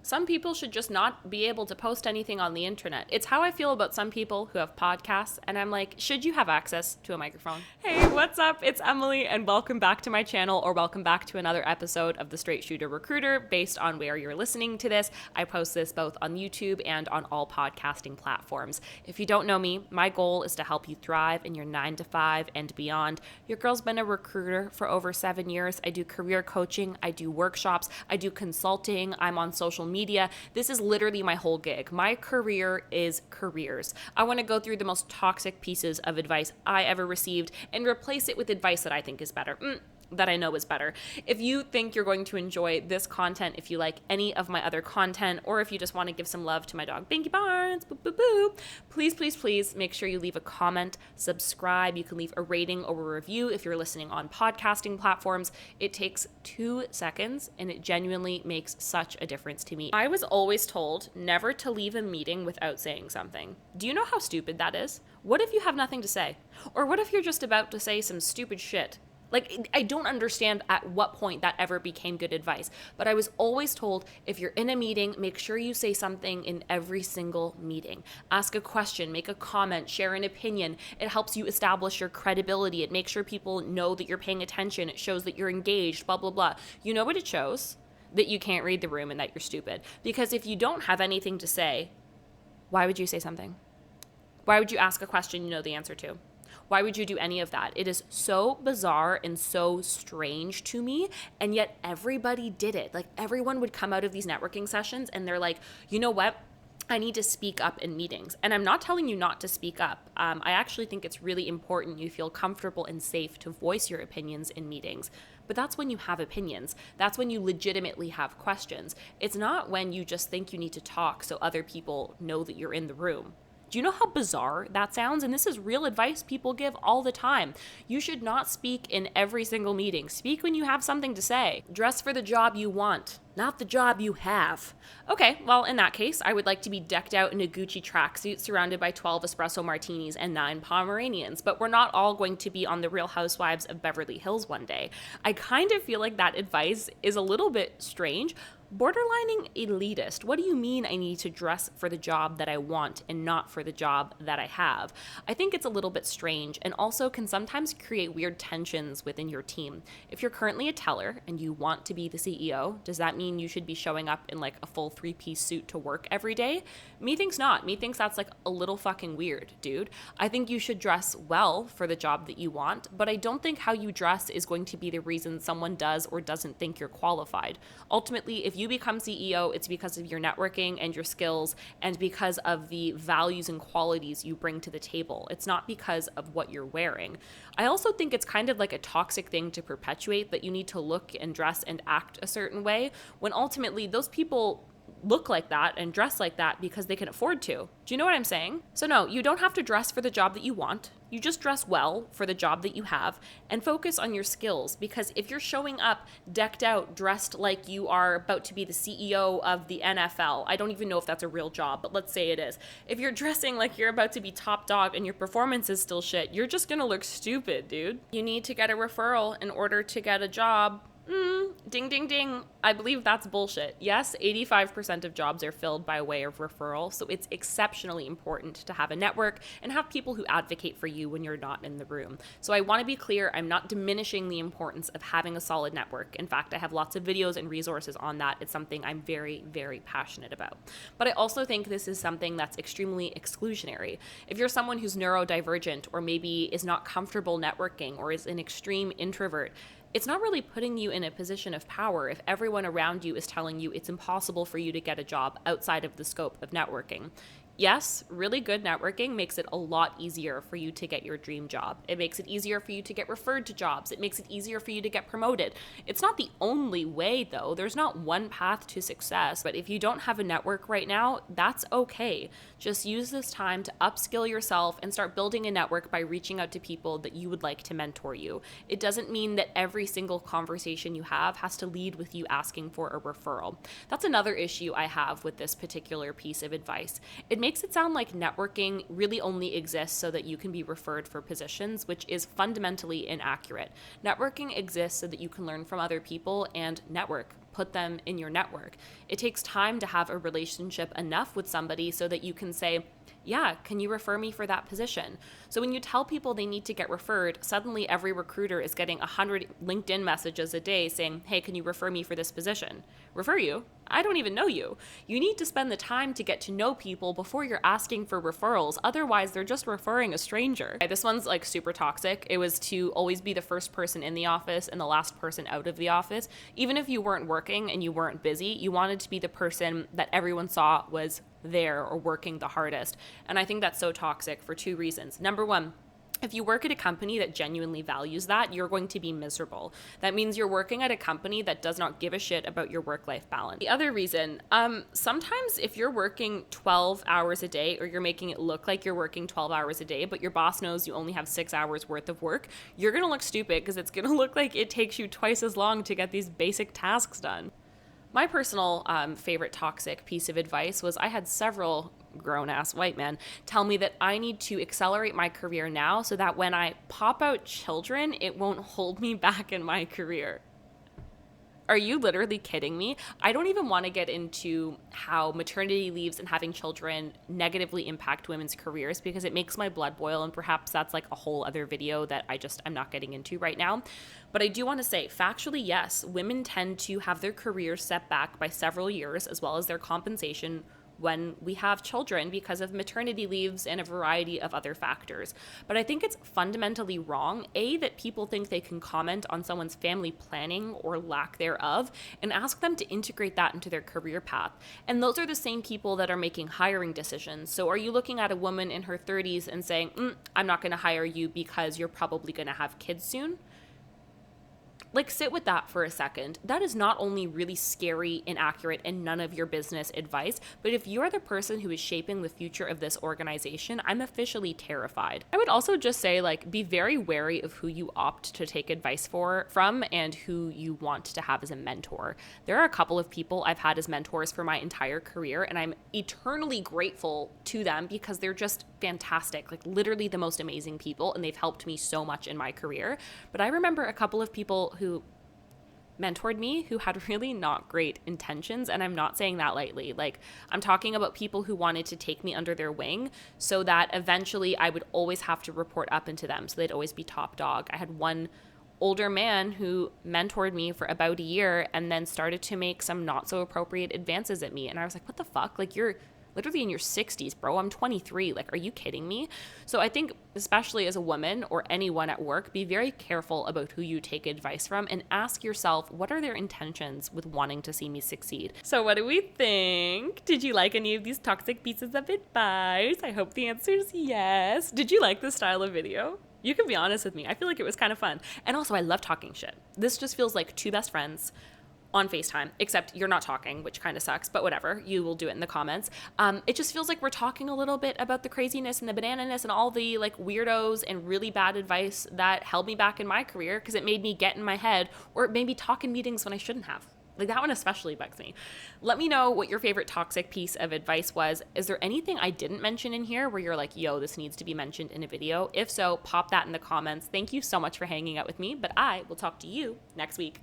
Some people should just not be able to post anything on the internet. It's how I feel about some people who have podcasts, and I'm like, should you have access to a microphone? Hey, what's up? It's Emily, and welcome back to my channel, or welcome back to another episode of The Straight Shooter Recruiter, based on where you're listening to this. I post this both on YouTube and on all podcasting platforms. If you don't know me, my goal is to help you thrive in your 9-to-5 and beyond. Your girl's been a recruiter for over 7 years. I do career coaching, I do workshops, I do consulting, I'm on social media. This is literally my whole gig. My career is careers. I want to go through the most toxic pieces of advice I ever received and replace it with advice that I think is better. That I know is better. If you think you're going to enjoy this content, if you like any of my other content, or if you just want to give some love to my dog, Binky Barnes, boo, boo, boo, please make sure you leave a comment, subscribe. You can leave a rating or a review if you're listening on podcasting platforms. It takes 2 seconds and it genuinely makes such a difference to me. I was always told never to leave a meeting without saying something. Do you know how stupid that is? What if you have nothing to say? Or what if you're just about to say some stupid shit? Like, I don't understand at what point that ever became good advice, but I was always told if you're in a meeting, make sure you say something in every single meeting. Ask a question, make a comment, share an opinion. It helps you establish your credibility. It makes sure people know that you're paying attention. It shows that you're engaged, blah, blah, blah. You know what it shows? That you can't read the room and that you're stupid. Because if you don't have anything to say, why would you say something? Why would you ask a question you know the answer to? Why would you do any of that? It is so bizarre and so strange to me, and yet everybody did it. Like, everyone would come out of these networking sessions and they're like, you know what? I need to speak up in meetings. And I'm not telling you not to speak up. I actually think it's really important you feel comfortable and safe to voice your opinions in meetings. But that's when you have opinions. That's when you legitimately have questions. It's not when you just think you need to talk so other people know that you're in the room. Do you know how bizarre that sounds? And this is real advice people give all the time. You should not speak in every single meeting. Speak when you have something to say. Dress for the job you want, not the job you have. Okay, well, in that case, I would like to be decked out in a Gucci tracksuit surrounded by 12 espresso martinis and 9 Pomeranians, but we're not all going to be on the Real Housewives of Beverly Hills one day. I kind of feel like that advice is a little bit strange, borderlining elitist. What do you mean I need to dress for the job that I want and not for the job that I have? I think it's a little bit strange and also can sometimes create weird tensions within your team. If you're currently a teller and you want to be the CEO, does that mean you should be showing up in like a full 3-piece suit to work every day? Me thinks not. Me thinks that's like a little fucking weird, dude. I think you should dress well for the job that you want, but I don't think how you dress is going to be the reason someone does or doesn't think you're qualified. Ultimately, if you become CEO, it's because of your networking and your skills and because of the values and qualities you bring to the table. It's not because of what you're wearing. I also think it's kind of like a toxic thing to perpetuate that you need to look and dress and act a certain way when ultimately those people look like that and dress like that because they can afford to. Do you know what I'm saying? So no, you don't have to dress for the job that you want. You just dress well for the job that you have and focus on your skills, because if you're showing up decked out, dressed like you are about to be the CEO of the NFL, I don't even know if that's a real job, but let's say it is. If you're dressing like you're about to be top dog and your performance is still shit, you're just gonna look stupid, dude. You need to get a referral in order to get a job. Ding, ding, ding. I believe that's bullshit. Yes, 85% of jobs are filled by way of referral, so it's exceptionally important to have a network and have people who advocate for you when you're not in the room. So I want to be clear, I'm not diminishing the importance of having a solid network. In fact, I have lots of videos and resources on that. It's something I'm very, very passionate about. But I also think this is something that's extremely exclusionary. If you're someone who's neurodivergent or maybe is not comfortable networking or is an extreme introvert, it's not really putting you in a position of power if everyone around you is telling you it's impossible for you to get a job outside of the scope of networking. Yes, really good networking makes it a lot easier for you to get your dream job. It makes it easier for you to get referred to jobs. It makes it easier for you to get promoted. It's not the only way, though. There's not one path to success. But if you don't have a network right now, that's okay. Just use this time to upskill yourself and start building a network by reaching out to people that you would like to mentor you. It doesn't mean that every single conversation you have has to lead with you asking for a referral. That's another issue I have with this particular piece of advice. It makes it sound like networking really only exists so that you can be referred for positions, which is fundamentally inaccurate. Networking exists so that you can learn from other people and network. put them in your network. It takes time to have a relationship enough with somebody so that you can say, yeah, can you refer me for that position? So when you tell people they need to get referred, suddenly every recruiter is getting 100 LinkedIn messages a day saying, hey, can you refer me for this position? Refer you? I don't even know you. You need to spend the time to get to know people before you're asking for referrals. Otherwise, they're just referring a stranger. This one's like super toxic. It was to always be the first person in the office and the last person out of the office. Even if you weren't working and you weren't busy, you wanted to be the person that everyone saw was there or working the hardest. And I think that's so toxic for two reasons. Number one, if you work at a company that genuinely values that, you're going to be miserable. That means you're working at a company that does not give a shit about your work-life balance. The other reason, sometimes if you're working 12 hours a day, or you're making it look like you're working 12 hours a day, but your boss knows you only have 6 hours worth of work, you're gonna look stupid because it's gonna look like it takes you twice as long to get these basic tasks done. My personal favorite toxic piece of advice was I had several grown-ass white men tell me that I need to accelerate my career now so that when I pop out children, it won't hold me back in my career. Are you literally kidding me? I don't even want to get into how maternity leaves and having children negatively impact women's careers because it makes my blood boil, and perhaps that's like a whole other video that I'm not getting into right now. But I do want to say, factually, yes, women tend to have their careers set back by several years as well as their compensation when we have children because of maternity leaves and a variety of other factors. But I think it's fundamentally wrong, A, that people think they can comment on someone's family planning or lack thereof and ask them to integrate that into their career path. And those are the same people that are making hiring decisions. So are you looking at a woman in her 30s and saying, I'm not going to hire you because you're probably going to have kids soon? Like, sit with that for a second. That is not only really scary, inaccurate, and none of your business advice, but if you're the person who is shaping the future of this organization, I'm officially terrified. I would also just say, like, be very wary of who you opt to take advice from and who you want to have as a mentor. There are a couple of people I've had as mentors for my entire career, and I'm eternally grateful to them because they're just fantastic, like literally the most amazing people, and they've helped me so much in my career. But I remember a couple of people who mentored me who had really not great intentions, and I'm not saying that lightly. Like, I'm talking about people who wanted to take me under their wing so that eventually I would always have to report up into them, so they'd always be top dog. I had one older man who mentored me for about a year and then started to make some not so appropriate advances at me, and I was like, what the fuck? Like, you're literally in your 60s, bro. I'm 23. Like, are you kidding me? So I think, especially as a woman or anyone at work, be very careful about who you take advice from and ask yourself, what are their intentions with wanting to see me succeed? So what do we think? Did you like any of these toxic pieces of advice? I hope the answer is yes. Did you like this style of video? You can be honest with me. I feel like it was kind of fun. And also, I love talking shit. This just feels like two best friends on FaceTime, except you're not talking, which kind of sucks, but whatever. You will do it in the comments. It just feels like we're talking a little bit about the craziness and the banananess and all the like weirdos and really bad advice that held me back in my career because it made me get in my head, or it made me talk in meetings when I shouldn't have. Like, that one especially bugs me. Let me know what your favorite toxic piece of advice was. Is there anything I didn't mention in here where you're like, yo, this needs to be mentioned in a video? If so, pop that in the comments. Thank you so much for hanging out with me, but I will talk to you next week.